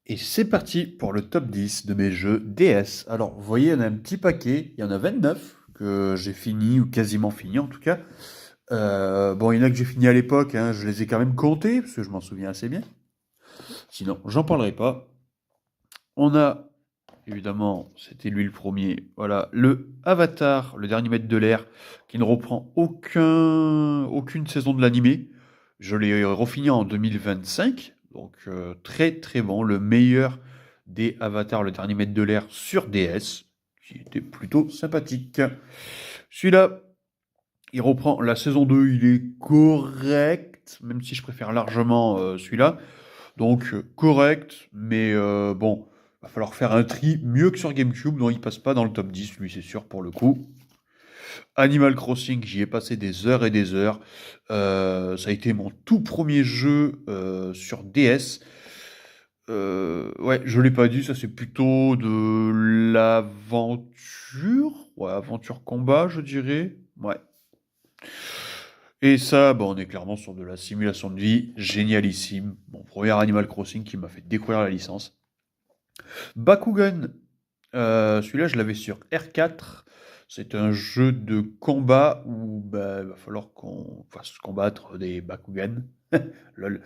Et c'est parti pour le top 10 de mes jeux DS. Alors, vous voyez, il y en a un petit paquet, il y en a 29 que j'ai fini, ou quasiment fini en tout cas. Bon, il y en a que j'ai fini à l'époque, hein, je les ai quand même comptés, parce que je m'en souviens assez bien. Sinon, j'en parlerai pas. On a, évidemment, c'était lui le premier, voilà, le Avatar, le dernier maître de l'air, qui ne reprend aucune saison de l'animé. Je l'ai refini en 2025, donc très très bon, le meilleur des Avatars, le dernier maître de l'air sur DS, qui était plutôt sympathique. Celui-là, il reprend la saison 2, il est correct, même si je préfère largement celui-là. Donc correct, mais bon, va falloir faire un tri mieux que sur GameCube, dont il passe pas dans le top 10, lui c'est sûr pour le coup. Animal Crossing, j'y ai passé des heures et des heures. Ça a été mon tout premier jeu sur DS. Ouais, je l'ai pas dit, ça c'est plutôt de l'aventure. Ouais, aventure combat, je dirais. Ouais. Et ça, bon, on est clairement sur de la simulation de vie, génialissime. Mon premier Animal Crossing qui m'a fait découvrir la licence. Bakugan, celui-là je l'avais sur R4. C'est un jeu de combat où bah, il va falloir qu'on fasse combattre des Bakugan. Lol.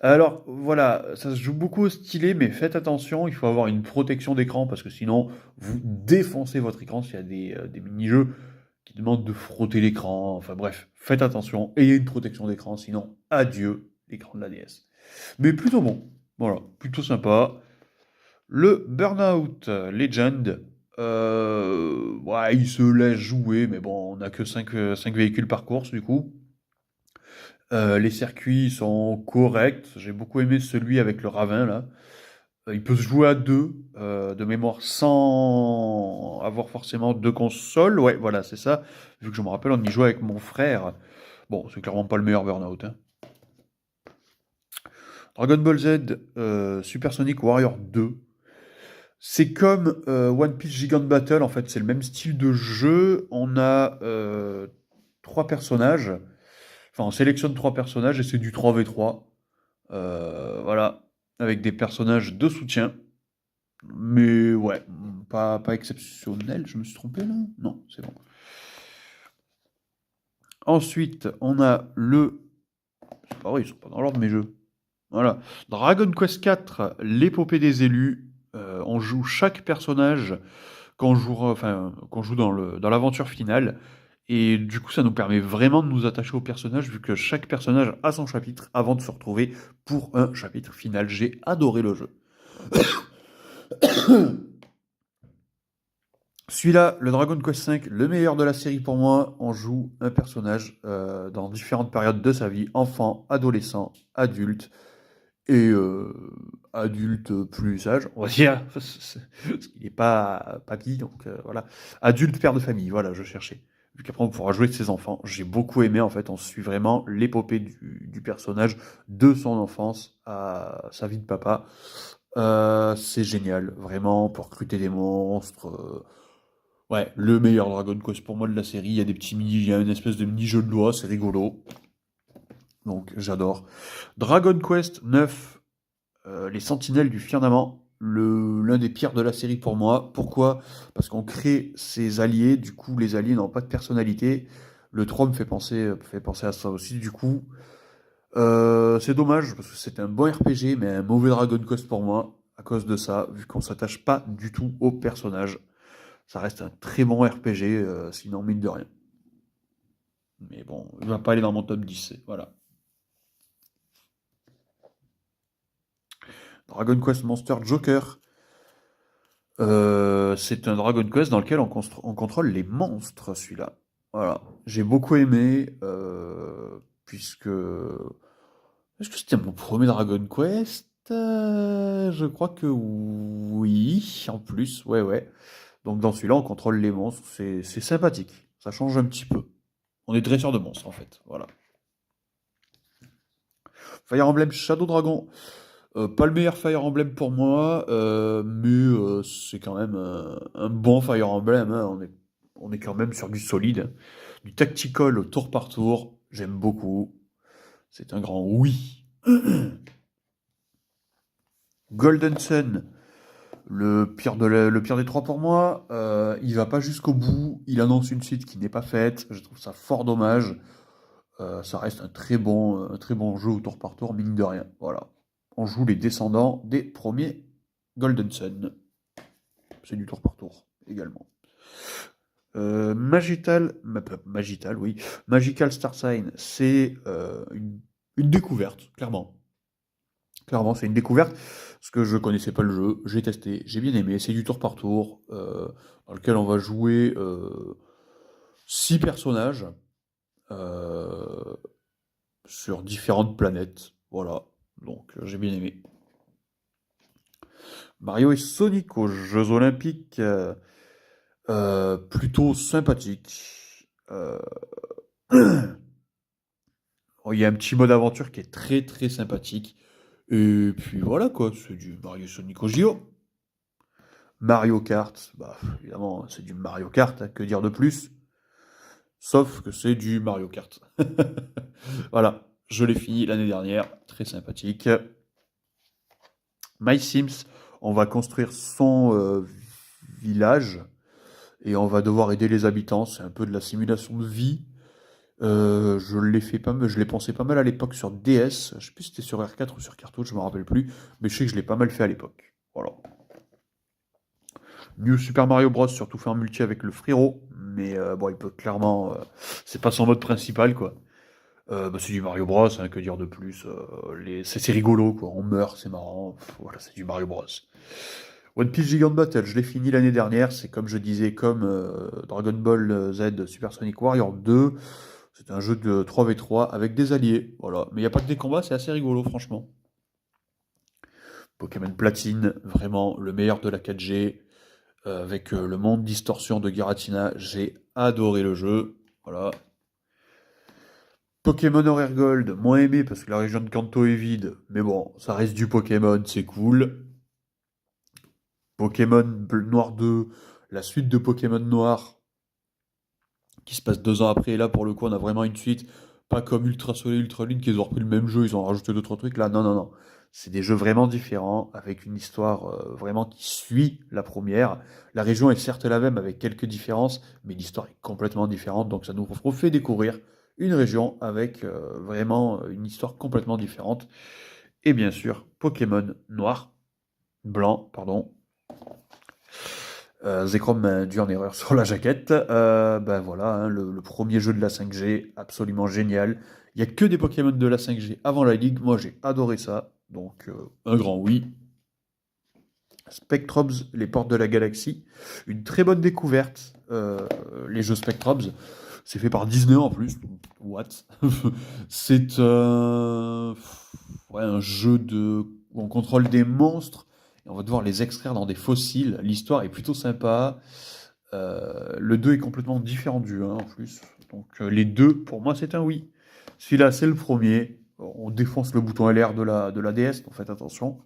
Alors voilà, ça se joue beaucoup au stylet, mais faites attention, il faut avoir une protection d'écran parce que sinon vous défoncez votre écran s'il y a des mini-jeux qui demandent de frotter l'écran. Enfin bref, faites attention, ayez une protection d'écran, sinon adieu l'écran de la DS. Mais plutôt bon, voilà, plutôt sympa. Le Burnout Legend, ouais, il se laisse jouer, mais bon, on n'a que 5 véhicules par course du coup. Les circuits sont corrects. J'ai beaucoup aimé celui avec le ravin là. Il peut se jouer à deux de mémoire sans avoir forcément deux consoles. Ouais, voilà, c'est ça. Vu que je me rappelle, on y jouait avec mon frère. Bon, c'est clairement pas le meilleur Burnout, hein. Dragon Ball Z Super Sonic Warrior 2. C'est comme One Piece Gigant Battle, en fait, c'est le même style de jeu. On a trois personnages. Enfin, on sélectionne trois personnages et c'est du 3v3. Voilà, avec des personnages de soutien. Mais ouais, pas exceptionnel. Je me suis trompé là? Non, c'est bon. Ensuite, on a le. C'est pas vrai, ils sont pas dans l'ordre mes jeux. Voilà. Dragon Quest 4, l'épopée des élus. On joue chaque personnage qu'on joue dans l'aventure finale. Et du coup, ça nous permet vraiment de nous attacher au personnage, vu que chaque personnage a son chapitre avant de se retrouver pour un chapitre final. J'ai adoré le jeu. Celui-là, le Dragon Quest V, le meilleur de la série pour moi, on joue un personnage dans différentes périodes de sa vie, enfant, adolescent, adulte, et adulte plus sage, on va dire, parce qu'il n'est pas papy, donc voilà. Adulte, père de famille, voilà, je cherchais. Vu qu'après on pourra jouer de ses enfants. J'ai beaucoup aimé, en fait, on suit vraiment l'épopée du personnage, de son enfance à sa vie de papa. C'est génial, vraiment, pour recruter des monstres. Ouais, le meilleur Dragon Quest pour moi de la série. Il y a des petits mini, il y a une espèce de mini-jeu de loi, c'est rigolo. Donc j'adore. Dragon Quest 9, les Sentinelles du Firmament, l'un des pires de la série pour moi. Pourquoi? Parce qu'on crée ses alliés, du coup les alliés n'ont pas de personnalité. Le 3 me fait penser à ça aussi, du coup. C'est dommage, parce que c'est un bon RPG, mais un mauvais Dragon Quest pour moi, à cause de ça, vu qu'on s'attache pas du tout au personnage. Ça reste un très bon RPG, sinon mine de rien. Mais bon, il va pas aller dans mon top 10, voilà. Dragon Quest Monster Joker. C'est un Dragon Quest dans lequel on contrôle les monstres, celui-là. Voilà. J'ai beaucoup aimé, puisque... Est-ce que c'était mon premier Dragon Quest? Je crois que oui, en plus, ouais, ouais. Donc dans celui-là, on contrôle les monstres, c'est sympathique. Ça change un petit peu. On est dresseur de monstres, en fait. Voilà. Fire Emblem Shadow Dragon. Pas le meilleur Fire Emblem pour moi, mais c'est quand même un bon Fire Emblem, hein. On est quand même sur du solide. Du tactical au tour par tour, j'aime beaucoup. C'est un grand oui. Golden Sun, le pire des trois pour moi. Il va pas jusqu'au bout. Il annonce une suite qui n'est pas faite. Je trouve ça fort dommage. Ça reste un très bon jeu au tour par tour, mine de rien. Voilà. On joue les descendants des premiers Golden Sun. C'est du tour par tour également. Magital, oui. Magical Star Sign, c'est une découverte, clairement. Clairement, c'est une découverte, parce que je connaissais pas le jeu, j'ai testé, j'ai bien aimé. C'est du tour par tour, dans lequel on va jouer 6 personnages euh, sur différentes planètes. Voilà, donc j'ai bien aimé. Mario et Sonic aux Jeux Olympiques, plutôt sympathique. Il y a un petit mode aventure qui est très très sympathique. Et puis voilà quoi, c'est du Mario Sonic au JO. Mario Kart, bah évidemment, c'est du Mario Kart, hein, que dire de plus? Sauf que c'est du Mario Kart. Voilà, je l'ai fini l'année dernière, très sympathique. My Sims, on va construire son village et on va devoir aider les habitants. C'est un peu de la simulation de vie. Je l'ai fait pas mal, je l'ai pensé pas mal à l'époque sur DS. Je sais plus si c'était sur R4 ou sur cartouche, je me rappelle plus. Mais je sais que je l'ai pas mal fait à l'époque. Voilà. New Super Mario Bros. Surtout fait en multi avec le frérot. Mais bon, il peut clairement. C'est pas son mode principal, quoi. Bah, c'est du Mario Bros, hein, que dire de plus. C'est rigolo, quoi. On meurt, c'est marrant. Voilà, c'est du Mario Bros. One Piece Gigant Battle, je l'ai fini l'année dernière. C'est comme je disais, comme Dragon Ball Z Super Sonic Warrior 2. C'est un jeu de 3v3 avec des alliés. Voilà. Mais il n'y a pas que des combats, c'est assez rigolo, franchement. Pokémon Platine, vraiment le meilleur de la 4G. Avec le monde distorsion de Giratina, j'ai adoré le jeu. Voilà. Pokémon Horaire Gold, moins aimé parce que la région de Kanto est vide. Mais bon, ça reste du Pokémon, c'est cool. Pokémon Noir 2, la suite de Pokémon Noir, qui se passe 2 ans après. Et là, pour le coup, on a vraiment une suite. Pas comme Ultra Soleil, Ultra Lune, qu'ils ont repris le même jeu, ils ont rajouté d'autres trucs. Là, non, non, non. C'est des jeux vraiment différents, avec une histoire vraiment qui suit la première. La région est certes la même, avec quelques différences, mais l'histoire est complètement différente. Donc ça nous refait découvrir une région avec vraiment une histoire complètement différente. Et bien sûr, Pokémon noir, blanc, pardon, Zekrom m'a induit en erreur sur la jaquette. Ben voilà, hein, le premier jeu de la 5G, absolument génial. Il n'y a que des Pokémon de la 5G avant la Ligue. Moi, j'ai adoré ça. Donc, un grand oui. Spectrobes, les portes de la galaxie. Une très bonne découverte. Les jeux Spectrobes. C'est fait par Disney en plus. What? C'est ouais, un jeu où on contrôle des monstres et on va devoir les extraire dans des fossiles. L'histoire est plutôt sympa. Le 2 est complètement différent du 1 en plus. Donc les deux, pour moi, c'est un oui. Celui-là, c'est le premier. On défonce le bouton LR de la DS, donc faites attention.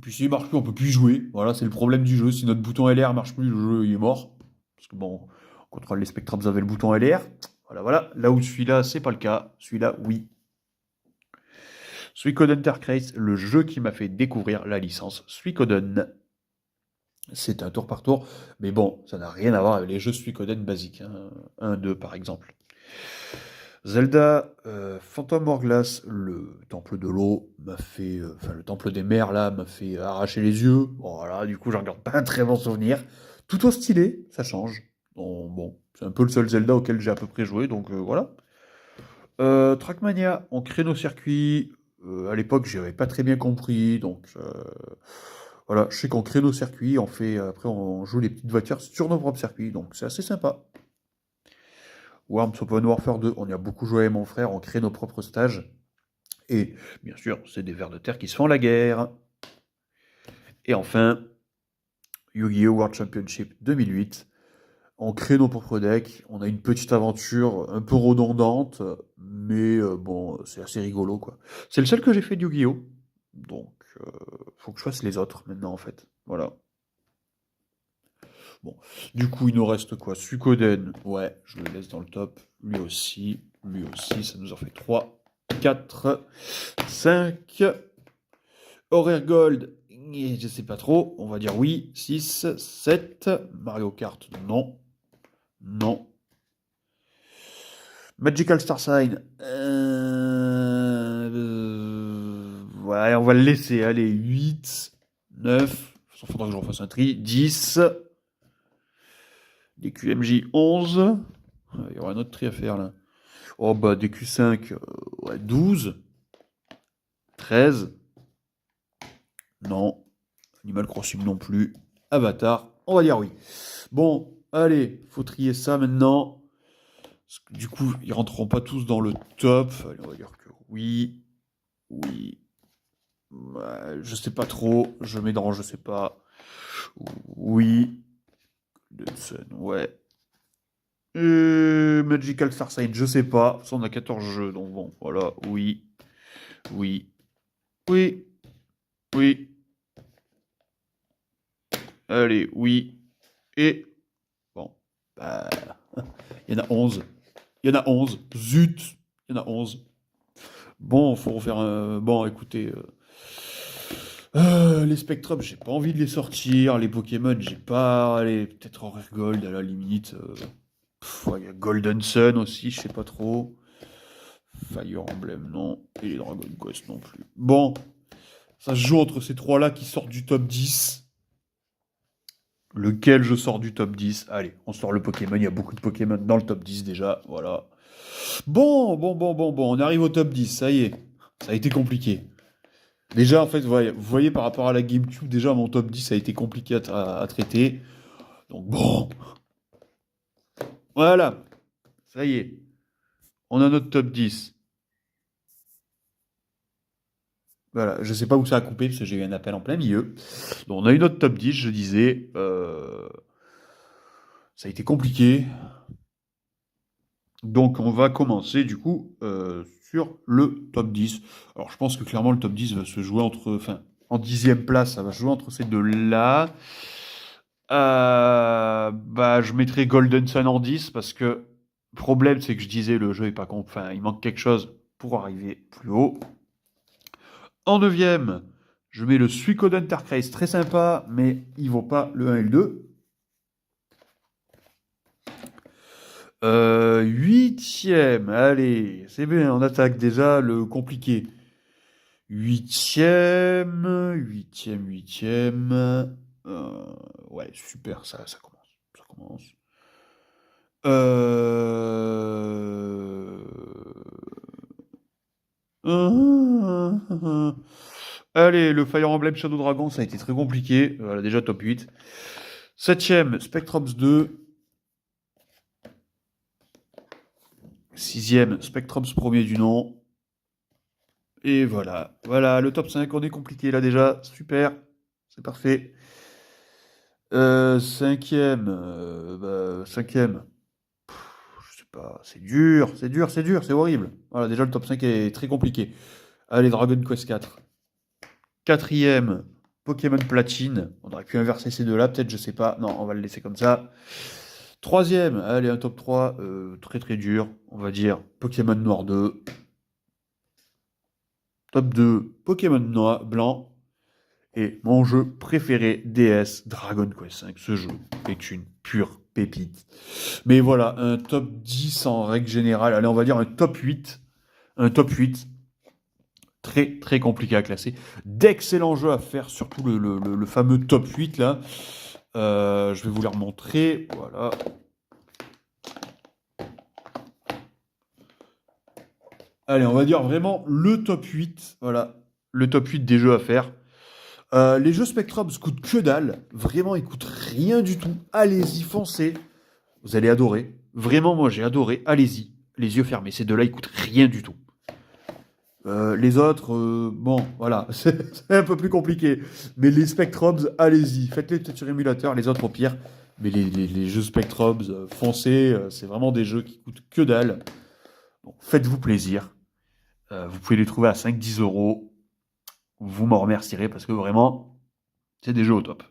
Puis s'il marche plus, on peut plus y jouer. Voilà, c'est le problème du jeu. Si notre bouton LR marche plus, le jeu il est mort. Parce que bon, on contrôle les Spectrums avec le bouton LR. Voilà, voilà. Là où celui-là, c'est pas le cas. Celui-là, oui. Suikoden Intercrace, le jeu qui m'a fait découvrir la licence Suikoden. C'est un tour par tour, mais bon, ça n'a rien à voir avec les jeux Suikoden basiques, hein. 1, 2 par exemple. Zelda, Phantom Hourglass, le temple de l'eau m'a fait, enfin le temple des mers là m'a fait arracher les yeux. Voilà, du coup j'en garde pas un très bon souvenir. Tout au stylé, ça change. Bon, c'est un peu le seul Zelda auquel j'ai à peu près joué, donc voilà. Trackmania, on crée nos circuits. À l'époque, j'avais pas très bien compris, donc voilà, je sais qu'on crée nos circuits, on fait, après on joue les petites voitures sur nos propres circuits, donc c'est assez sympa. Worms Open Warfare 2, on y a beaucoup joué avec mon frère, on crée nos propres stages. Et bien sûr, c'est des vers de terre qui se font la guerre. Et enfin, Yu-Gi-Oh! World Championship 2008. On crée nos propres decks, on a une petite aventure un peu redondante, mais bon, c'est assez rigolo quoi. C'est le seul que j'ai fait de Yu-Gi-Oh! Donc, faut que je fasse les autres maintenant en fait. Voilà. Bon, du coup, il nous reste quoi? Suikoden, ouais, je le laisse dans le top. Lui aussi, ça nous en fait 3, 4, 5. Horaire Gold, je sais pas trop. On va dire oui. 6, 7. Mario Kart, non. Non. Magical Star Sign. Ouais, on va le laisser. Allez, 8, 9. Il faudra que je refasse un tri. 10. Des QMJ 11. Il y aura un autre tri à faire là. Oh bah des Q5. Ouais, 12. 13. Non. Animal Crossing non plus. Avatar. On va dire oui. Bon, allez, faut trier ça maintenant. Parce que, du coup, ils rentreront pas tous dans le top. Allez, on va dire que oui. Oui. Ouais, je sais pas trop. Je mets dans je sais pas. Oui. Hudson, ouais. Magical Star Sign, je sais pas. Ça, on a 14 jeux, donc bon, voilà. Oui. Oui. Oui. Oui. Allez, oui. Et. Bon. Bah. Il y en a 11. Il y en a 11. Zut. Il y en a 11. Bon, faut refaire un. Bon, écoutez. Les Spectrums, j'ai pas envie de les sortir. Les Pokémon, j'ai pas. Allez, peut-être Horaire Gold à la limite. Ouais, il y a Golden Sun aussi, je sais pas trop. Fire Emblem, non. Et les Dragon Quest non plus. Bon, ça se joue entre ces trois-là qui sortent du top 10. Lequel je sors du top 10? Allez, on sort le Pokémon. Il y a beaucoup de Pokémon dans le top 10 déjà. Voilà. Bon. On arrive au top 10. Ça y est. Ça a été compliqué. Déjà, en fait, vous voyez par rapport à la GameCube, déjà mon top 10 a été compliqué à traiter. Donc bon, voilà. Ça y est. On a notre top 10. Voilà, je sais pas où ça a coupé parce que j'ai eu un appel en plein milieu. Donc on a eu notre top 10, je disais. Ça a été compliqué. Donc on va commencer du coup sur le top 10. Alors je pense que clairement le top 10 va se jouer entre... Enfin, en 10e place, ça va se jouer entre ces deux-là. Bah, je mettrai Golden Sun en 10 parce que le problème c'est que je disais le jeu est pas con. Enfin, il manque quelque chose pour arriver plus haut. En 9e, je mets le Suikoden Enterprise, très sympa, mais il vaut pas le 1 et le 2. 8e, allez, c'est bien, on attaque déjà le compliqué. 8e. Ouais, super, ça commence. Ça commence. Allez, le Fire Emblem Shadow Dragon, ça a été très compliqué. Voilà, déjà top 8. 7e, Spectrums 2. 6e, Spectrums premier du nom. Et voilà. Voilà, le top 5, on est compliqué là déjà. Super. C'est parfait. 5e. Bah, 5e. Je sais pas. C'est horrible. Voilà, déjà le top 5 est très compliqué. Allez, Dragon Quest 4. 4e, Pokémon Platine. On aurait pu inverser ces deux-là, peut-être, je sais pas. Non, on va le laisser comme ça. 3e, allez, un top 3, très très dur, on va dire Pokémon Noir 2. Top 2, Pokémon Noir Blanc. Et mon jeu préféré, DS, Dragon Quest V. Ce jeu est une pure pépite. Mais voilà, un top 10 en règle générale. Allez, on va dire un top 8. Un top 8. Très très compliqué à classer. D'excellents jeux à faire, surtout le fameux top 8 là. Je vais vous les remontrer. Voilà. Allez, on va dire vraiment le top 8. Voilà. Le top 8 des jeux à faire. Les jeux Spectrums coûtent que dalle. Vraiment, ils coûtent rien du tout. Allez-y, foncez. Vous allez adorer. Vraiment, moi j'ai adoré. Allez-y. Les yeux fermés. Ces deux-là, ils coûtent rien du tout. Les autres, bon, voilà, c'est un peu plus compliqué. Mais les Spectrums, allez-y. Faites-les peut-être sur émulateur, les autres au pire. Mais les jeux Spectrums, foncez. C'est vraiment des jeux qui coûtent que dalle. Bon, faites-vous plaisir. Vous pouvez les trouver à 5-10 euros. Vous m'en remercierez parce que vraiment, c'est des jeux au top.